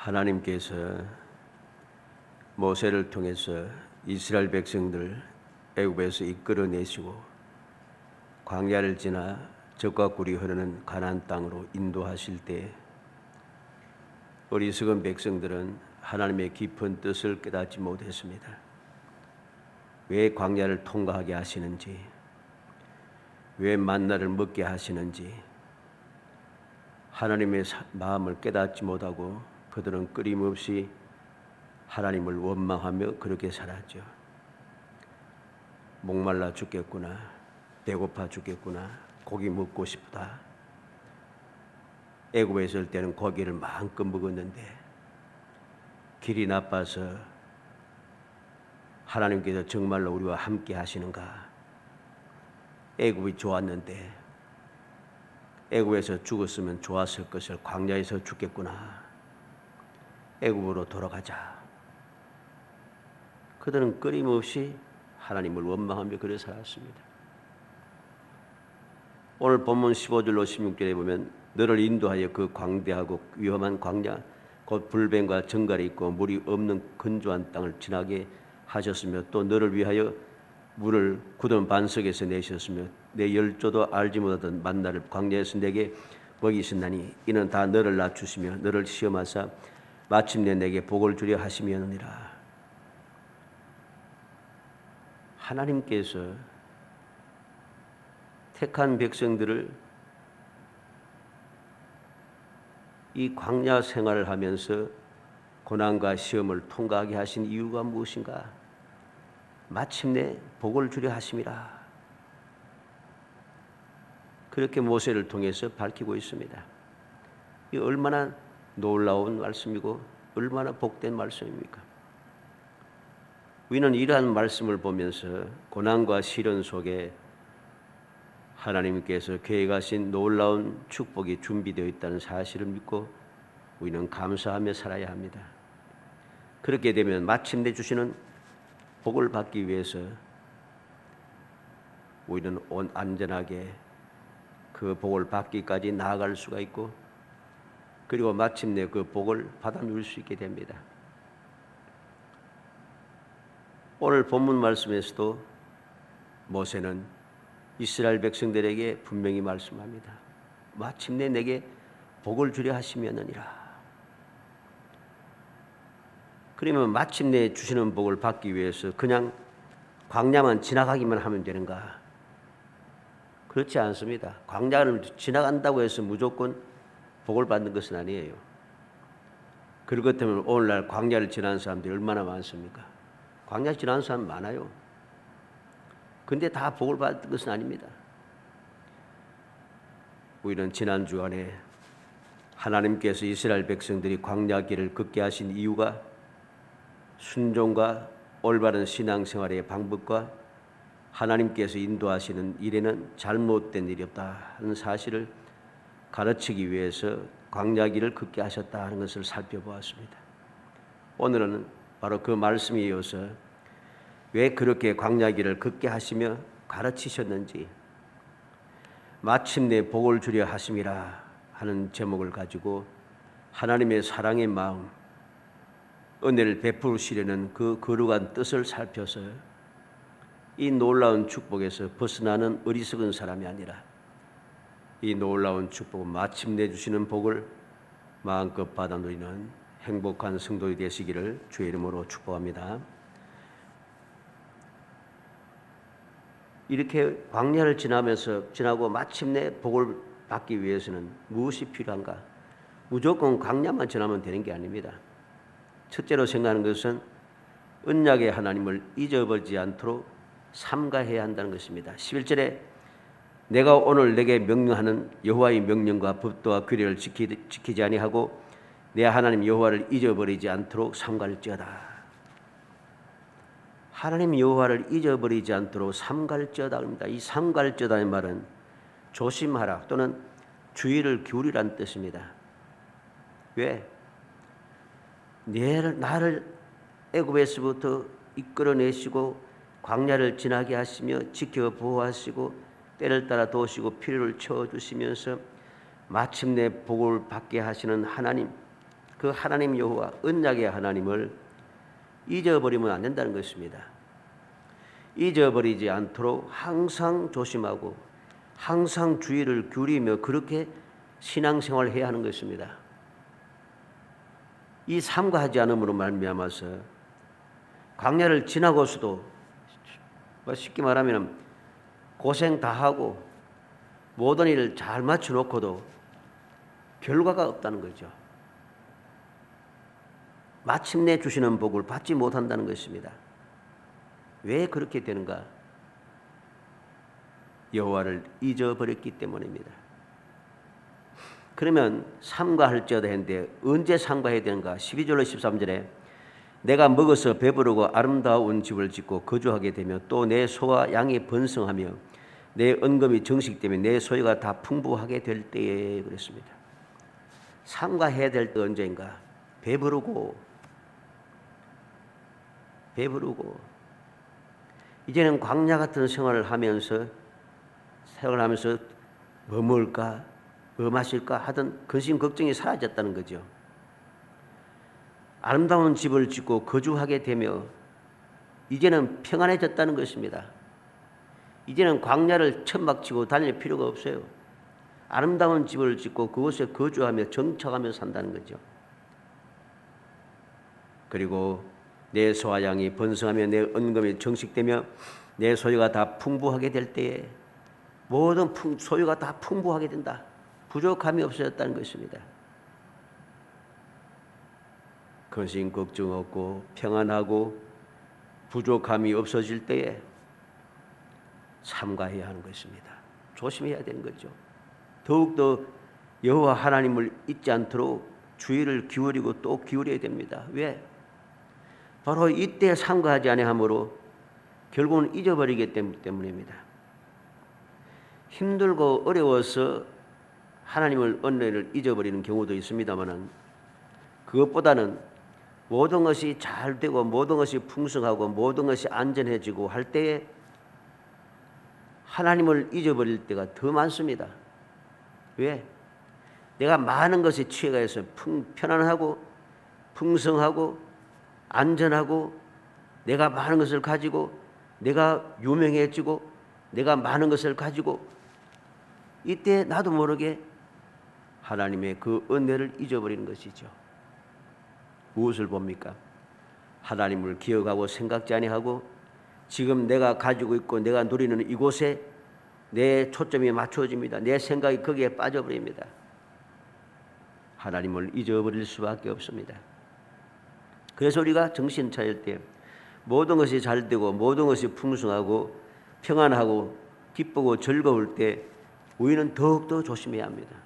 하나님께서 모세를 통해서 이스라엘 백성들 애굽에서 이끌어내시고 광야를 지나 젖과 꿀이 흐르는 가나안 땅으로 인도하실 때 어리석은 백성들은 하나님의 깊은 뜻을 깨닫지 못했습니다. 왜 광야를 통과하게 하시는지, 왜 만나를 먹게 하시는지 하나님의 마음을 깨닫지 못하고 그들은 끊임없이 하나님을 원망하며 그렇게 살았죠. 목말라 죽겠구나, 배고파 죽겠구나, 고기 먹고 싶다. 애굽에 있을 때는 고기를 마음껏 먹었는데 길이 나빠서 하나님께서 정말로 우리와 함께 하시는가? 애굽이 좋았는데 애굽에서 죽었으면 좋았을 것을 광야에서 죽겠구나. 애굽으로 돌아가자. 그들은 끊임없이 하나님을 원망하며 그래 살았습니다. 오늘 본문 15절로 16절에 보면 너를 인도하여 그 광대하고 위험한 광야 곧 불뱀과 정갈이 있고 물이 없는 건조한 땅을 지나게 하셨으며 또 너를 위하여 물을 굳은 반석에서 내셨으며 내 열조도 알지 못하던 만나를 광야에서 내게 먹이신다니 이는 다 너를 낮추시며 너를 시험하사 마침내 내게 복을 주려 하심이었느니라. 하나님께서 택한 백성들을 이 광야 생활을 하면서 고난과 시험을 통과하게 하신 이유가 무엇인가? 마침내 복을 주려 하심이라. 그렇게 모세를 통해서 밝히고 있습니다. 이 얼마나 놀라운 말씀이고 얼마나 복된 말씀입니까? 우리는 이러한 말씀을 보면서 고난과 시련 속에 하나님께서 계획하신 놀라운 축복이 준비되어 있다는 사실을 믿고 우리는 감사하며 살아야 합니다. 그렇게 되면 마침내 주시는 복을 받기 위해서 우리는 안전하게 그 복을 받기까지 나아갈 수가 있고 그리고 마침내 그 복을 받아 누릴 수 있게 됩니다. 오늘 본문 말씀에서도 모세는 이스라엘 백성들에게 분명히 말씀합니다. 마침내 내게 복을 주려 하시면이라. 그러면 마침내 주시는 복을 받기 위해서 그냥 광야만 지나가기만 하면 되는가? 그렇지 않습니다. 광야를 지나간다고 해서 무조건 복을 받는 것은 아니에요. 그렇다면 오늘날 광야를 지난 사람들이 얼마나 많습니까? 광야 지난 사람 많아요. 근데 다 복을 받는 것은 아닙니다. 우리는 지난 주간에 하나님께서 이스라엘 백성들이 광야길을 걷게 하신 이유가 순종과 올바른 신앙생활의 방법과 하나님께서 인도하시는 일에는 잘못된 일이 없다 하는 사실을 가르치기 위해서 광야길을 걷게 하셨다 하는 것을 살펴보았습니다. 오늘은 바로 그 말씀에 이어서 왜 그렇게 광야길을 걷게 하시며 가르치셨는지 마침내 복을 주려 하심이라 하는 제목을 가지고 하나님의 사랑의 마음, 은혜를 베푸시려는 그 거룩한 뜻을 살펴서 이 놀라운 축복에서 벗어나는 어리석은 사람이 아니라 이 놀라운 축복을 마침내 주시는 복을 마음껏 받아 누리는 행복한 성도이 되시기를 주의 이름으로 축복합니다. 이렇게 광야를 지나고 마침내 복을 받기 위해서는 무엇이 필요한가? 무조건 광야만 지나면 되는 게 아닙니다. 첫째로 생각하는 것은 언약의 하나님을 잊어버리지 않도록 삼가해야 한다는 것입니다. 11절에 내가 오늘 내게 명령하는 여호와의 명령과 법도와 규례를 지키지 아니하고 내 하나님 여호와를 잊어버리지 않도록 삼갈지어다. 하나님 여호와를 잊어버리지 않도록 삼갈지어다 합니다. 이 삼갈지어다의 말은 조심하라 또는 주의를 기울이라는 뜻입니다. 왜? 나를 애굽에서부터 이끌어내시고 광야를 지나게 하시며 지켜 보호하시고 때를 따라 도우시고 필요를 채워주시면서 마침내 복을 받게 하시는 하나님, 그 그 하나님 여호와 언약의 하나님을 잊어버리면 안 된다는 것입니다. 잊어버리지 않도록 항상 조심하고 항상 주의를 기울이며 그렇게 신앙생활을 해야 하는 것입니다. 이 삼가하지 않음으로 말미암아서 광야를 지나고서도 쉽게 말하면 고생 다 하고 모든 일을 잘 맞춰놓고도 결과가 없다는 거죠. 마침내 주시는 복을 받지 못한다는 것입니다. 왜 그렇게 되는가? 여호와를 잊어버렸기 때문입니다. 그러면 삼가할지어다 했는데 언제 삼가해야 되는가? 12절로 13절에 내가 먹어서 배부르고 아름다운 집을 짓고 거주하게 되며 또 내 소와 양이 번성하며 내 은금이 정식되며 내 소유가 다 풍부하게 될 때에 그랬습니다. 삼가해야 될 때 언제인가? 배부르고 이제는 광야 같은 생활을 하면서 뭐 먹을까 뭐 마실까 하던 근심 걱정이 사라졌다는 거죠. 아름다운 집을 짓고 거주하게 되며 이제는 평안해졌다는 것입니다. 이제는 광야를 천막치고 다닐 필요가 없어요. 아름다운 집을 짓고 그곳에 거주하며 정착하며 산다는 거죠. 그리고 내 소와 양이 번성하며 내 은금이 정식되며 내 소유가 다 풍부하게 될 때에 모든 소유가 다 풍부하게 된다. 부족함이 없어졌다는 것입니다. 근심 걱정 없고 평안하고 부족함이 없어질 때에 삼가해야 하는 것입니다. 조심해야 되는 거죠. 더욱더 여호와 하나님을 잊지 않도록 주의를 기울이고 또 기울여야 됩니다. 왜? 바로 이때 삼가하지 아니함으로 결국은 잊어버리기 때문입니다. 힘들고 어려워서 하나님을 은혜를 잊어버리는 경우도 있습니다만 그것보다는 모든 것이 잘 되고 모든 것이 풍성하고 모든 것이 안전해지고 할 때에 하나님을 잊어버릴 때가 더 많습니다. 왜? 내가 많은 것에 취해가서 편안하고 풍성하고 안전하고 내가 많은 것을 가지고 내가 유명해지고 내가 많은 것을 가지고 이때 나도 모르게 하나님의 그 은혜를 잊어버리는 것이죠. 무엇을 봅니까? 하나님을 기억하고 생각지 아니하고 지금 내가 가지고 있고 내가 누리는 이곳에 내 초점이 맞춰집니다. 내 생각이 거기에 빠져버립니다. 하나님을 잊어버릴 수밖에 없습니다. 그래서 우리가 정신 차릴 때 모든 것이 잘 되고 모든 것이 풍성하고 평안하고 기쁘고 즐거울 때 우리는 더욱더 조심해야 합니다.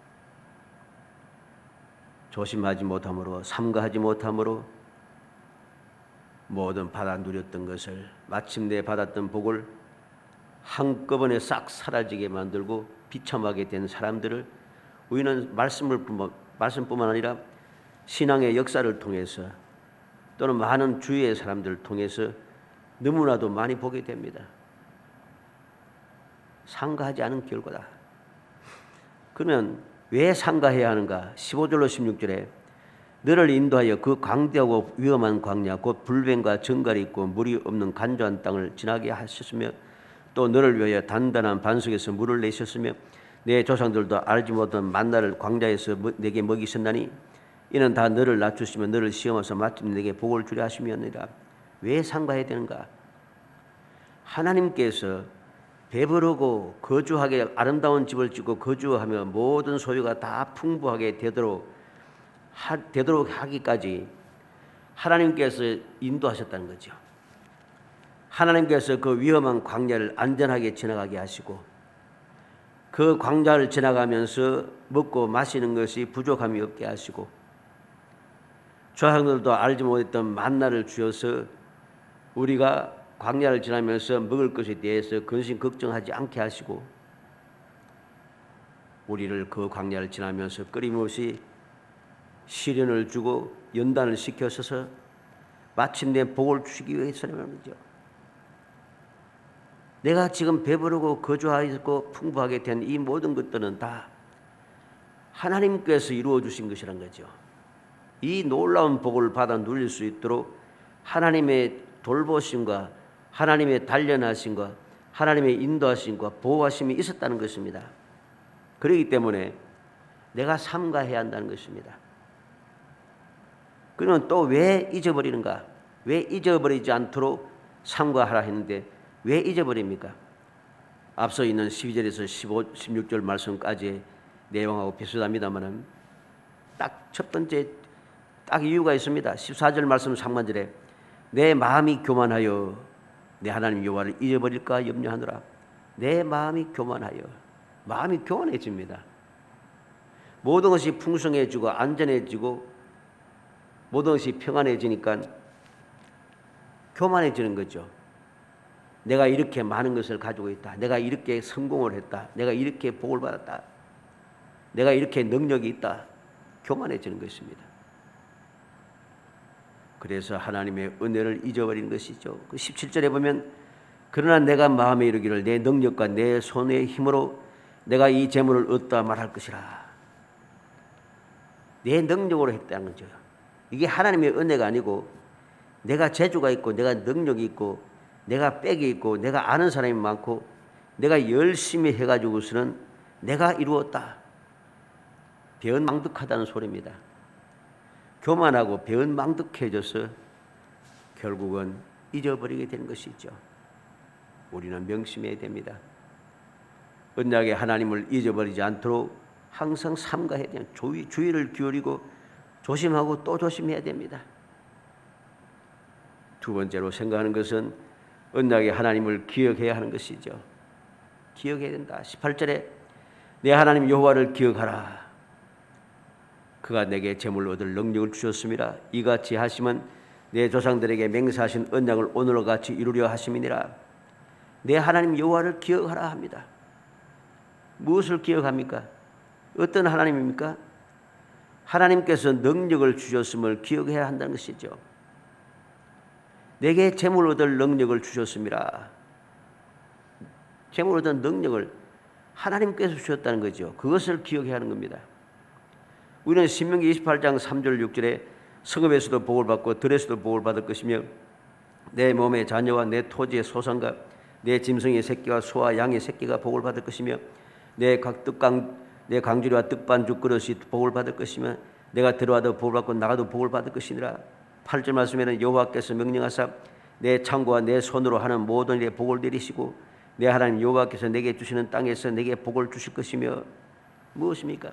조심하지 못함으로 삼가하지 못함으로 모든 받아 누렸던 것을 마침내 받았던 복을 한꺼번에 싹 사라지게 만들고 비참하게 된 사람들을 우리는 말씀뿐만 아니라 신앙의 역사를 통해서 또는 많은 주위의 사람들을 통해서 너무나도 많이 보게 됩니다. 삼가하지 않은 결과다. 그러면 왜 삼가해야 하는가? 15절로 16절에 너를 인도하여 그 광대하고 위험한 광야 곧 불뱀과 정갈이 있고 물이 없는 간조한 땅을 지나게 하셨으며 또 너를 위하여 단단한 반석에서 물을 내셨으며 내 조상들도 알지 못한 만나를 광야에서 내게 먹이셨나니 이는 다 너를 낮추시며 너를 시험하사 마침 내게 복을 주려 하심이었느니라. 왜 삼가해야 되는가? 하나님께서 배부르고 거주하게 아름다운 집을 짓고 거주하며 모든 소유가 다 풍부하게 되도록 하기까지 하나님께서 인도하셨다는 거죠. 하나님께서 그 위험한 광야를 안전하게 지나가게 하시고 그 광야를 지나가면서 먹고 마시는 것이 부족함이 없게 하시고 조상들도 알지 못했던 만나를 주어서 우리가 광야를 지나면서 먹을 것에 대해서 근심 걱정하지 않게 하시고 우리를 그 광야를 지나면서 끊임없이 시련을 주고 연단을 시켜서서 마침내 복을 주시기 위해서라는 거죠. 내가 지금 배부르고 거주하였고 풍부하게 된 이 모든 것들은 다 하나님께서 이루어 주신 것이란 거죠. 이 놀라운 복을 받아 누릴 수 있도록 하나님의 돌보심과 하나님의 단련하심과 하나님의 인도하심과 보호하심이 있었다는 것입니다. 그렇기 때문에 내가 삼가해야 한다는 것입니다. 그러면 또 왜 잊어버리는가? 왜 잊어버리지 않도록 삼가하라 했는데 왜 잊어버립니까? 앞서 있는 12절에서 15, 16절 말씀까지의 내용하고 비슷합니다만은 딱 첫 번째 딱 이유가 있습니다. 14절 말씀 상반절에 내 마음이 교만하여 내 하나님 여호와를 잊어버릴까 염려하노라. 내 마음이 교만하여. 마음이 교만해집니다. 모든 것이 풍성해지고 안전해지고 모든 것이 평안해지니까 교만해지는 거죠. 내가 이렇게 많은 것을 가지고 있다. 내가 이렇게 성공을 했다. 내가 이렇게 복을 받았다. 내가 이렇게 능력이 있다. 교만해지는 것입니다. 그래서 하나님의 은혜를 잊어버리는 것이죠. 그 17절에 보면 그러나 내가 마음에 이르기를 내 능력과 내 손의 힘으로 내가 이 재물을 얻다 말할 것이라. 내 능력으로 했다는 거죠. 이게 하나님의 은혜가 아니고 내가 재주가 있고 내가 능력이 있고 내가 빽이 있고 내가 아는 사람이 많고 내가 열심히 해가지고서는 내가 이루었다. 배은망덕하다는 소리입니다. 교만하고 배은망덕해져서 결국은 잊어버리게 되는 것이죠. 우리는 명심해야 됩니다. 언약의 하나님을 잊어버리지 않도록 항상 삼가해야 돼요. 주의를 기울이고 조심하고 또 조심해야 됩니다. 두 번째로 생각하는 것은 언약의 하나님을 기억해야 하는 것이죠. 기억해야 된다. 18절에 내 하나님 여호와를 기억하라. 그가 내게 재물을 얻을 능력을 주셨음이라. 이같이 하심은 내 조상들에게 맹세하신 언약을 오늘과 같이 이루려 하심이니라. 내 하나님 여호와를 기억하라 합니다. 무엇을 기억합니까? 어떤 하나님입니까? 하나님께서 능력을 주셨음을 기억해야 한다는 것이죠. 내게 재물을 얻을 능력을 주셨음이라. 재물을 얻을 능력을 하나님께서 주셨다는 거죠. 그것을 기억해야 하는 겁니다. 우리는 신명기 28장 3절 6절에 성읍에서도 복을 받고 들에서도 복을 받을 것이며 내 몸의 자녀와 내 토지의 소산과 내 짐승의 새끼와 소와 양의 새끼가 복을 받을 것이며 내 강주리와 떡반죽 그릇이 복을 받을 것이며 내가 들어와도 복을 받고 나가도 복을 받을 것이니라. 8절 말씀에는 여호와께서 명령하사 내 창고와 내 손으로 하는 모든 일에 복을 내리시고 내 하나님 여호와께서 내게 주시는 땅에서 내게 복을 주실 것이며 무엇입니까?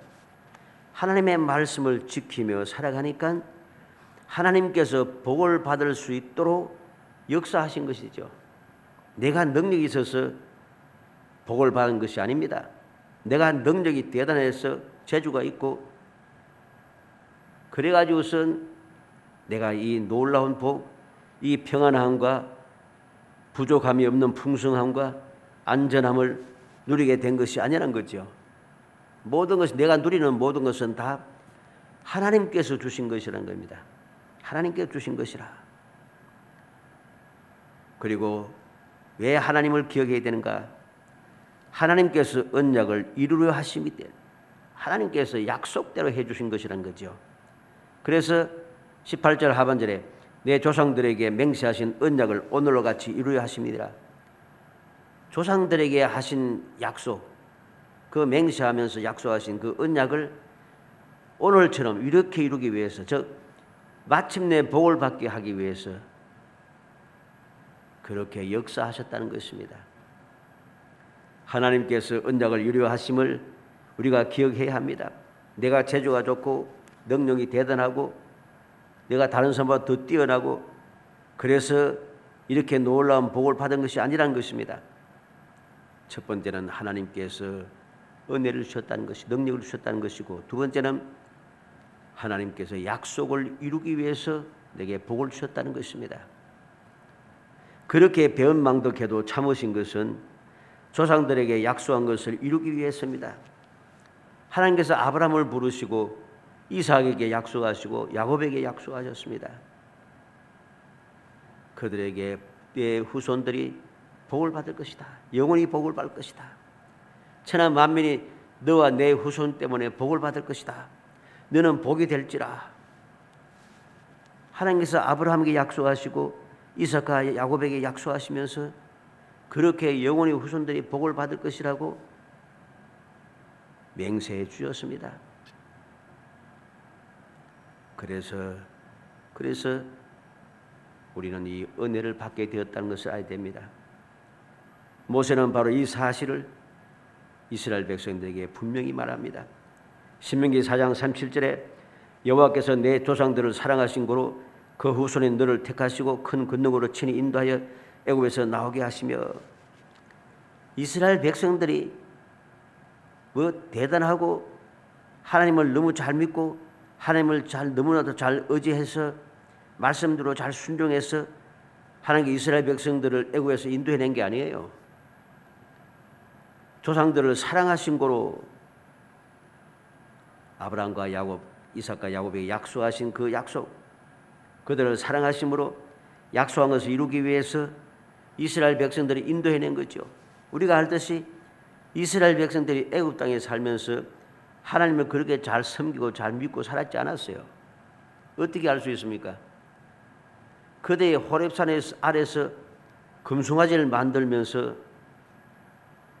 하나님의 말씀을 지키며 살아가니까 하나님께서 복을 받을 수 있도록 역사하신 것이죠. 내가 능력이 있어서 복을 받은 것이 아닙니다. 내가 능력이 대단해서 재주가 있고 그래가지고선 내가 이 놀라운 복, 이 평안함과 부족함이 없는 풍성함과 안전함을 누리게 된 것이 아니라는 거죠. 모든 것이 내가 누리는 모든 것은 다 하나님께서 주신 것이라는 겁니다. 하나님께서 주신 것이라. 그리고 왜 하나님을 기억해야 되는가? 하나님께서 언약을 이루려 하심이 돼. 하나님께서 약속대로 해주신 것이라는 거죠. 그래서 18절 하반절에 내 조상들에게 맹세하신 언약을 오늘과 같이 이루려 하심이니라. 조상들에게 하신 약속, 그 맹세하면서 약속하신 그 언약을 오늘처럼 이렇게 이루기 위해서, 즉 마침내 복을 받게 하기 위해서 그렇게 역사하셨다는 것입니다. 하나님께서 언약을 이루려 하심을 우리가 기억해야 합니다. 내가 재주가 좋고 능력이 대단하고 내가 다른 사람보다 더 뛰어나고 그래서 이렇게 놀라운 복을 받은 것이 아니라는 것입니다. 첫 번째는 하나님께서 은혜를 주셨다는 것이, 능력을 주셨다는 것이고, 두 번째는 하나님께서 약속을 이루기 위해서 내게 복을 주셨다는 것입니다. 그렇게 배은망덕해도 참으신 것은 조상들에게 약속한 것을 이루기 위해서입니다. 하나님께서 아브라함을 부르시고 이삭에게 약속하시고 야곱에게 약속하셨습니다. 그들에게 내 후손들이 복을 받을 것이다. 영원히 복을 받을 것이다. 천하 만민이 너와 내 후손 때문에 복을 받을 것이다. 너는 복이 될지라. 하나님께서 아브라함에게 약속하시고 이삭과 야곱에게 약속하시면서 그렇게 영원히 후손들이 복을 받을 것이라고 맹세해 주셨습니다. 그래서 우리는 이 은혜를 받게 되었다는 것을 알게 됩니다. 모세는 바로 이 사실을 이스라엘 백성들에게 분명히 말합니다. 신명기 4장 37절에 여호와께서 내 조상들을 사랑하신 고로 그 후손인 너를 택하시고 큰 권능으로 친히 인도하여 애굽에서 나오게 하시며, 이스라엘 백성들이 뭐 대단하고 하나님을 너무 잘 믿고 하나님을 너무나도 잘 의지해서 말씀대로 잘 순종해서 하나님께 이스라엘 백성들을 애굽에서 인도해낸 게 아니에요. 조상들을 사랑하신 고로 아브라함과 야곱, 이삭과 야곱에게 약속하신 그 약속, 그들을 사랑하심으로 약속한 것을 이루기 위해서 이스라엘 백성들이 인도해낸 거죠. 우리가 알듯이 이스라엘 백성들이 애굽 땅에 살면서 하나님을 그렇게 잘 섬기고 잘 믿고 살았지 않았어요. 어떻게 알 수 있습니까? 그대의 호렙산 아래서 금송아지를 만들면서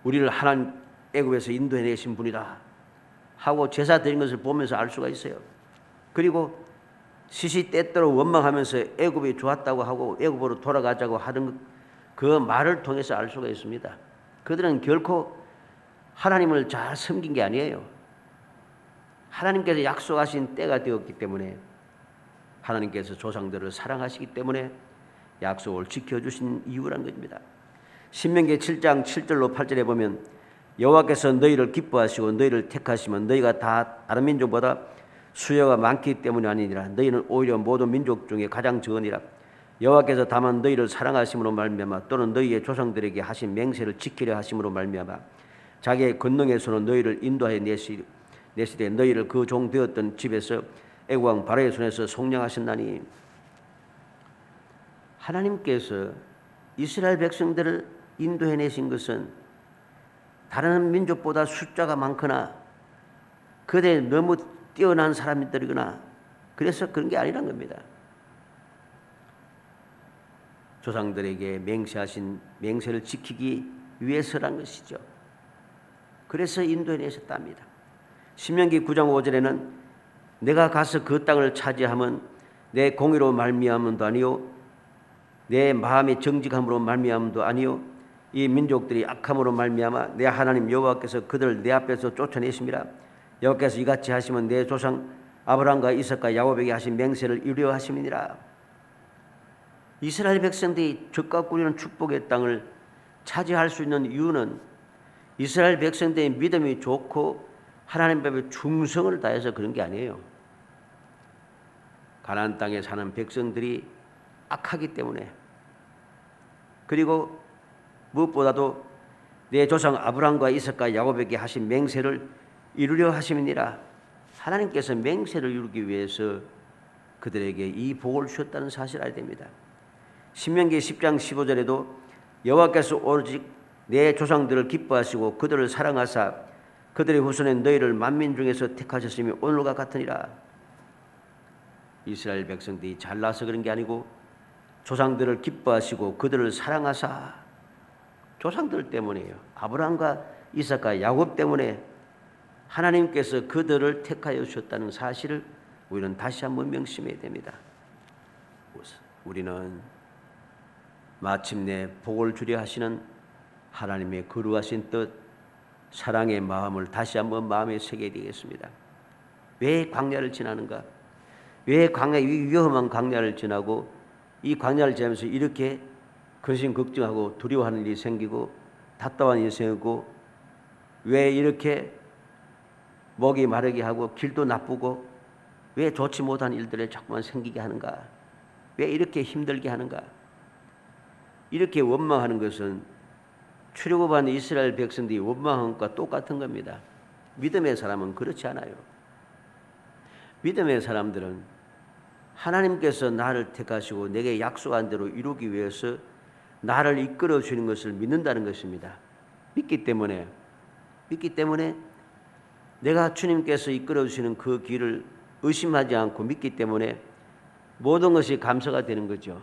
우리를 하나님 애굽에서 인도해내신 분이다 하고 제사 드린 것을 보면서 알 수가 있어요. 그리고 시시때때로 원망하면서 애굽이 좋았다고 하고 애굽으로 돌아가자고 하는 그 말을 통해서 알 수가 있습니다. 그들은 결코 하나님을 잘 섬긴 게 아니에요. 하나님께서 약속하신 때가 되었기 때문에, 하나님께서 조상들을 사랑하시기 때문에 약속을 지켜주신 이유란 것입니다. 신명기 7장 7절로 8절에 보면 여호와께서 너희를 기뻐하시고 너희를 택하시면 너희가 다 다른 민족보다 수요가 많기 때문이 아니니라. 너희는 오히려 모든 민족 중에 가장 적으니라. 여호와께서 다만 너희를 사랑하심으로 말미암아 또는 너희의 조상들에게 하신 맹세를 지키려 하심으로 말미암아 자기의 권능의 손으로 너희를 인도하여 내시되 너희를 그 종 되었던 집에서 애굽 왕 바로의 손에서 속량하셨나니. 하나님께서 이스라엘 백성들을 인도해내신 것은 다른 민족보다 숫자가 많거나 그들이 너무 뛰어난 사람들이거나 그래서 그런 게 아니란 겁니다. 조상들에게 맹세하신 맹세를 지키기 위해서란 것이죠. 그래서 인도해내셨답니다. 신명기 9장 5절에는 내가 가서 그 땅을 차지하면 내 공의로 말미암음도 아니요 내 마음의 정직함으로 말미암음도 아니요 이 민족들이 악함으로 말미암아 내 하나님 여호와께서 그들을 내 앞에서 쫓아내심이라. 여호와께서 이같이 하시면 내 조상 아브라함과 이삭과 야곱에게 하신 맹세를 이루려 하심이니라. 이스라엘 백성들이 적과 꾸리는 축복의 땅을 차지할 수 있는 이유는 이스라엘 백성들의 믿음이 좋고 하나님 앞에 충성을 다해서 그런 게 아니에요. 가나안 땅에 사는 백성들이 악하기 때문에, 그리고 무엇보다도 내 조상 아브라함과 이삭과 야곱에게 하신 맹세를 이루려 하심이니라. 하나님께서 맹세를 이루기 위해서 그들에게 이 복을 주셨다는 사실을 알게 됩니다. 신명기 10장 15절에도 여호와께서 오직 내 조상들을 기뻐하시고 그들을 사랑하사 그들의 후손인 너희를 만민 중에서 택하셨으며 오늘과 같으니라. 이스라엘 백성들이 잘나서 그런 게 아니고 조상들을 기뻐하시고 그들을 사랑하사, 조상들 때문이에요. 아브라함과 이삭과 야곱 때문에 하나님께서 그들을 택하여 주셨다는 사실을 우리는 다시 한번 명심해야 됩니다. 우리는 마침내 복을 주려 하시는 하나님의 거룩하신 뜻, 사랑의 마음을 다시 한번 마음에 새겨야 되겠습니다. 왜 광야를 지나는가? 왜 광야, 이 위험한 광야를 지나고 이 광야를 지나면서 이렇게 근심 걱정하고 두려워하는 일이 생기고 답답한 일이 생기고, 왜 이렇게 목이 마르게 하고 길도 나쁘고 왜 좋지 못한 일들이 자꾸만 생기게 하는가? 왜 이렇게 힘들게 하는가? 이렇게 원망하는 것은 출애굽한 이스라엘 백성들이 원망한 것과 똑같은 겁니다. 믿음의 사람은 그렇지 않아요. 믿음의 사람들은 하나님께서 나를 택하시고 내게 약속한 대로 이루기 위해서 나를 이끌어 주시는 것을 믿는다는 것입니다. 믿기 때문에 내가 주님께서 이끌어 주시는 그 길을 의심하지 않고 믿기 때문에 모든 것이 감사가 되는 거죠.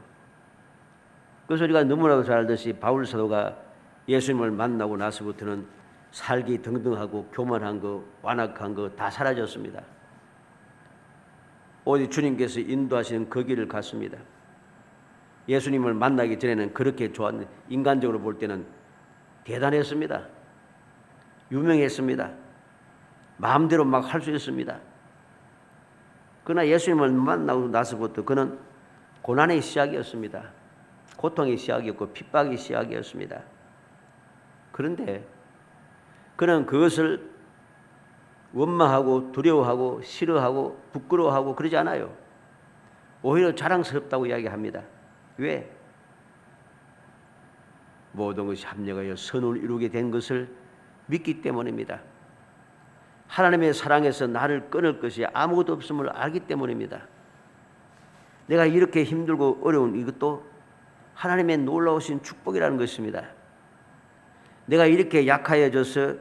그래서 우리가 너무나도 잘 알듯이 바울 사도가 예수님을 만나고 나서부터는 살기 등등하고 교만한 거, 완악한 거 다 사라졌습니다. 오직 주님께서 인도하시는 그 길을 갔습니다. 예수님을 만나기 전에는 그렇게 좋았는데 인간적으로 볼 때는 대단했습니다. 유명했습니다. 마음대로 막 할 수 있습니다. 그러나 예수님을 만나고 나서부터 그는 고난의 시작이었습니다. 고통의 시작이었고 핍박의 시작이었습니다. 그런데 그는 그것을 원망하고 두려워하고 싫어하고 부끄러워하고 그러지 않아요. 오히려 자랑스럽다고 이야기합니다. 왜? 모든 것이 합력하여 선을 이루게 된 것을 믿기 때문입니다. 하나님의 사랑에서 나를 끊을 것이 아무것도 없음을 알기 때문입니다. 내가 이렇게 힘들고 어려운 이것도 하나님의 놀라우신 축복이라는 것입니다. 내가 이렇게 약하여져서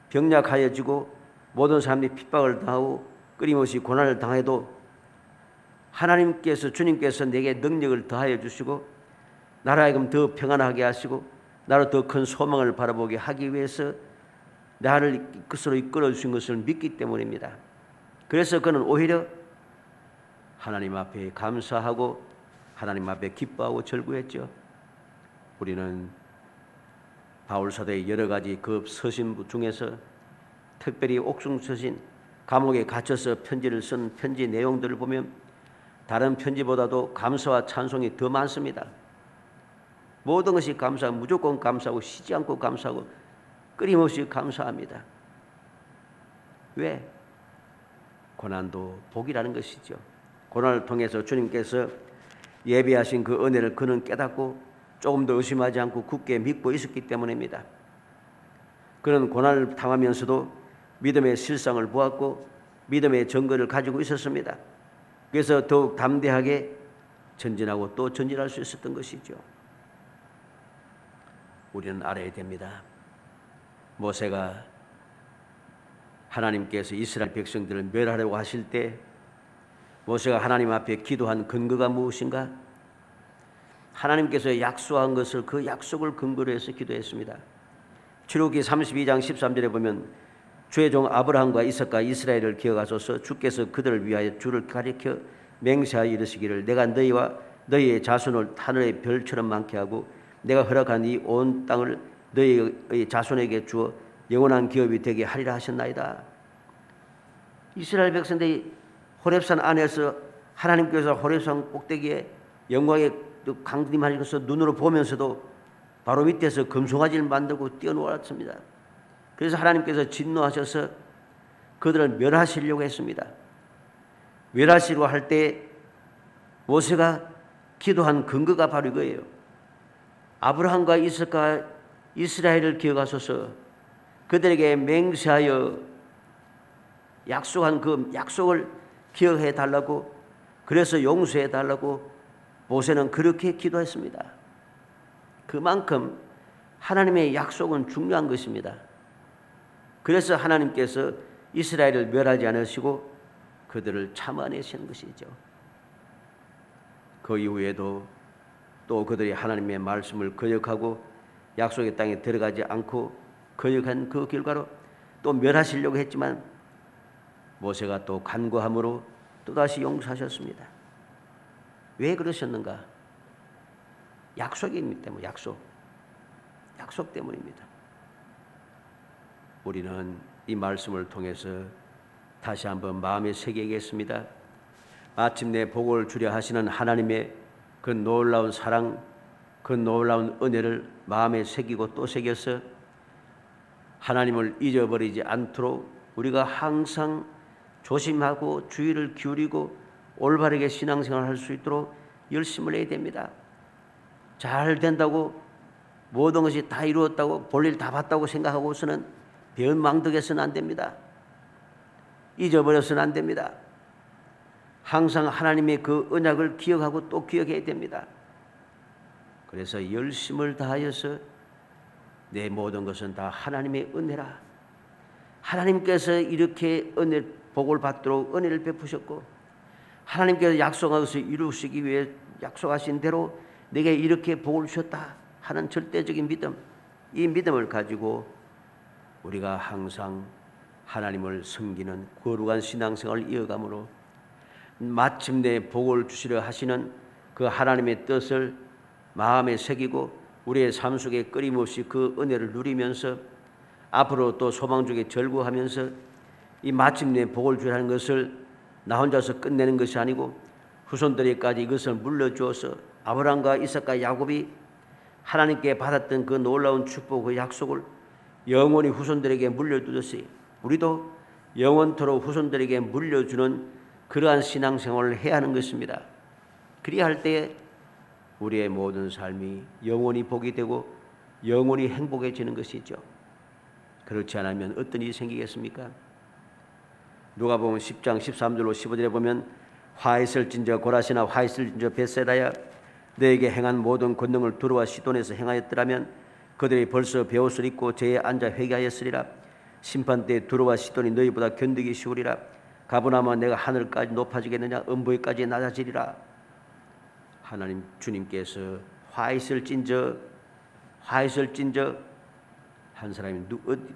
병약하여지고 모든 사람들이 핍박을 당하고 끊임없이 고난을 당해도 하나님께서 주님께서 내게 능력을 더하여 주시고 나를 하여금 더 평안하게 하시고 나로 더 큰 소망을 바라보게 하기 위해서 나를 그것으로 이끌어 주신 것을 믿기 때문입니다. 그래서 그는 오히려 하나님 앞에 감사하고 하나님 앞에 기뻐하고 절구했죠. 우리는 바울 사도의 여러 가지 그 서신 중에서 특별히 옥중서신 감옥에 갇혀서 편지를 쓴 편지 내용들을 보면 다른 편지보다도 감사와 찬송이 더 많습니다. 모든 것이 감사하고 무조건 감사하고 쉬지 않고 감사하고 끊임없이 감사합니다. 왜? 고난도 복이라는 것이죠. 고난을 통해서 주님께서 예비하신 그 은혜를 그는 깨닫고 조금 더 의심하지 않고 굳게 믿고 있었기 때문입니다. 그는 고난을 당하면서도 믿음의 실상을 보았고 믿음의 증거를 가지고 있었습니다. 그래서 더욱 담대하게 전진하고 또 전진할 수 있었던 것이죠. 우리는 알아야 됩니다. 모세가 하나님께서 이스라엘 백성들을 멸하려고 하실 때 모세가 하나님 앞에 기도한 근거가 무엇인가? 하나님께서 약속한 것을 그 약속을 근거로 해서 기도했습니다. 출애굽기 32장 13절에 보면 주의 종 아브라함과 이삭과 이스라엘을 기억하소서 주께서 그들을 위하여 주를 가리켜 맹세하여 이르시기를 내가 너희와 너희의 자손을 하늘의 별처럼 많게 하고 내가 허락한 이 온 땅을 너희의 자손에게 주어 영원한 기업이 되게 하리라 하셨나이다. 이스라엘 백성들이 호렙산 안에서 하나님께서 호렙산 꼭대기에 영광의 강림하셔서 눈으로 보면서도 바로 밑에서 금송아지를 만들고 뛰어놀았습니다. 그래서 하나님께서 진노하셔서 그들을 멸하시려고 했습니다. 멸하시려고 할 때 모세가 기도한 근거가 바로 이거예요. 아브라함과 이삭과 이스라엘을 기억하소서 그들에게 맹세하여 약속한 그 약속을 기억해 달라고 그래서 용서해 달라고 모세는 그렇게 기도했습니다. 그만큼 하나님의 약속은 중요한 것입니다. 그래서 하나님께서 이스라엘을 멸하지 않으시고 그들을 참아내시는 것이죠. 그 이후에도 또 그들이 하나님의 말씀을 거역하고 약속의 땅에 들어가지 않고 거역한 그 결과로 또 멸하시려고 했지만 모세가 또 간구함으로 또다시 용서하셨습니다. 왜 그러셨는가? 약속이기 때문에 약속 때문입니다. 우리는 이 말씀을 통해서 다시 한번 마음에 새기겠습니다. 마침내 복을 주려 하시는 하나님의 그 놀라운 사랑, 그 놀라운 은혜를 마음에 새기고 또 새겨서 하나님을 잊어버리지 않도록 우리가 항상 조심하고 주의를 기울이고 올바르게 신앙생활을 할 수 있도록 열심을 해야 됩니다. 잘 된다고 모든 것이 다 이루었다고 볼일 다 봤다고 생각하고서는 배은망덕해서는 안 됩니다. 잊어버려서는 안 됩니다. 항상 하나님의 그 언약을 기억하고 또 기억해야 됩니다. 그래서 열심을 다하여서 내 모든 것은 다 하나님의 은혜라. 하나님께서 이렇게 은혜 복을 받도록 은혜를 베푸셨고 하나님께서 약속한 것을 이루시기 위해 약속하신 대로 내게 이렇게 복을 주셨다 하는 절대적인 믿음, 이 믿음을 가지고 우리가 항상 하나님을 섬기는 거룩한 신앙생활을 이어가므로 마침내 복을 주시려 하시는 그 하나님의 뜻을 마음에 새기고 우리의 삶 속에 끊임없이 그 은혜를 누리면서 앞으로 또 소망 중에 절구하면서 이 마침내 복을 주라는 것을 나 혼자서 끝내는 것이 아니고 후손들에게까지 이것을 물려주어서 아브라함과 이삭과 야곱이 하나님께 받았던 그 놀라운 축복, 그 약속을 영원히 후손들에게 물려주듯이 우리도 영원토록 후손들에게 물려주는 그러한 신앙생활을 해야 하는 것입니다. 그리할 때에 우리의 모든 삶이 영원히 복이 되고 영원히 행복해지는 것이죠. 그렇지 않으면 어떤 일이 생기겠습니까? 누가복음 10장 13절로 15절에 보면 화 있을진저 고라시나 화 있을진저 벳세다야 너에게 행한 모든 권능을 두루와 시돈에서 행하였더라면 그들이 벌써 베옷을 입고 제에 앉아 회개하였으리라. 심판때 두루와 시돈이 너희보다 견디기 쉬우리라. 가버나움아 내가 하늘까지 높아지겠느냐 음부에까지 낮아지리라. 하나님 주님께서 화 있을진저 한 사람이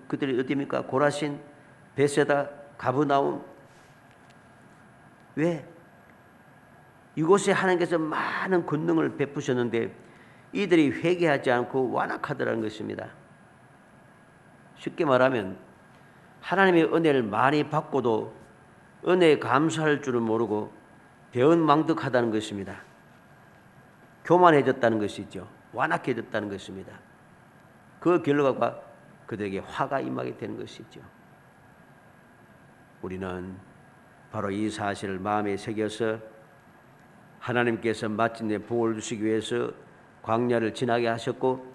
그들이 어디입니까? 고라신, 벳세다, 가버나움. 왜? 이곳에 하나님께서 많은 권능을 베푸셨는데 이들이 회개하지 않고 완악하더라는 것입니다. 쉽게 말하면 하나님의 은혜를 많이 받고도 은혜에 감사할 줄을 모르고 배은망덕하다는 것입니다. 교만해졌다는 것이죠. 완악해졌다는 것입니다. 그 결과가 그들에게 화가 임하게 되는 것이죠. 우리는 바로 이 사실을 마음에 새겨서 하나님께서 마침내 복을 주시기 위해서 광야를 지나게 하셨고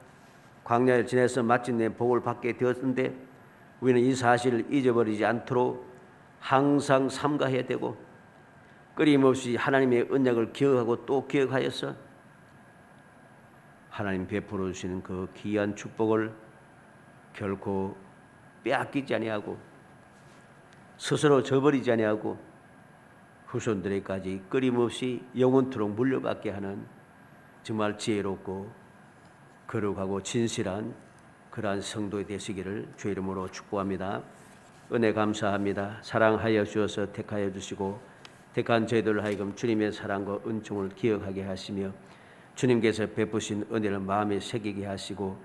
광야를 지나서 마침내 복을 받게 되었는데 우리는 이 사실을 잊어버리지 않도록 항상 삼가해야 되고 끊임없이 하나님의 언약을 기억하고 또 기억하여서 하나님 베풀어 주시는 그 귀한 축복을 결코 빼앗기지 아니하고 스스로 저버리지 아니하고 후손들에게까지 끊임없이 영원토록 물려받게 하는 정말 지혜롭고 거룩하고 진실한 그러한 성도의 되시기를 주의 이름으로 축복합니다. 은혜 감사합니다. 사랑하여 주셔서 택하여 주시고 택한 저희들 하여금 주님의 사랑과 은총을 기억하게 하시며 주님께서 베푸신 은혜를 마음에 새기게 하시고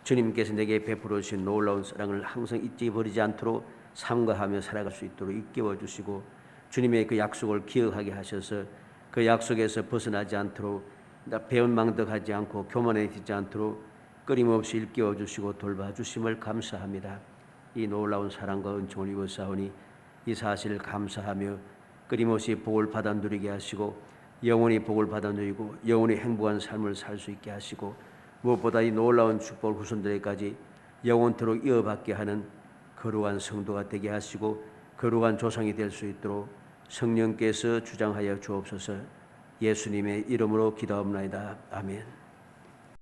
주님께서 내게 베풀어 주신 놀라운 사랑을 항상 잊지 버리지 않도록 삼가하며 살아갈 수 있도록 일깨워 주시고 주님의 그 약속을 기억하게 하셔서 그 약속에서 벗어나지 않도록 배은망덕하지 않고 교만해지지 않도록 끊임없이 일깨워 주시고 돌봐주심을 감사합니다. 이 놀라운 사랑과 은총을 입었사오니 이 사실을 감사하며 끊임없이 복을 받아 누리게 하시고 영원히 복을 받아 누리고 영원히 행복한 삶을 살 수 있게 하시고 무엇보다 이 놀라운 축복을 후손들에게까지 영원토록 이어받게 하는 거룩한 성도가 되게 하시고 거룩한 조상이 될 수 있도록 성령께서 주장하여 주옵소서. 예수님의 이름으로 기도하옵나이다. 아멘.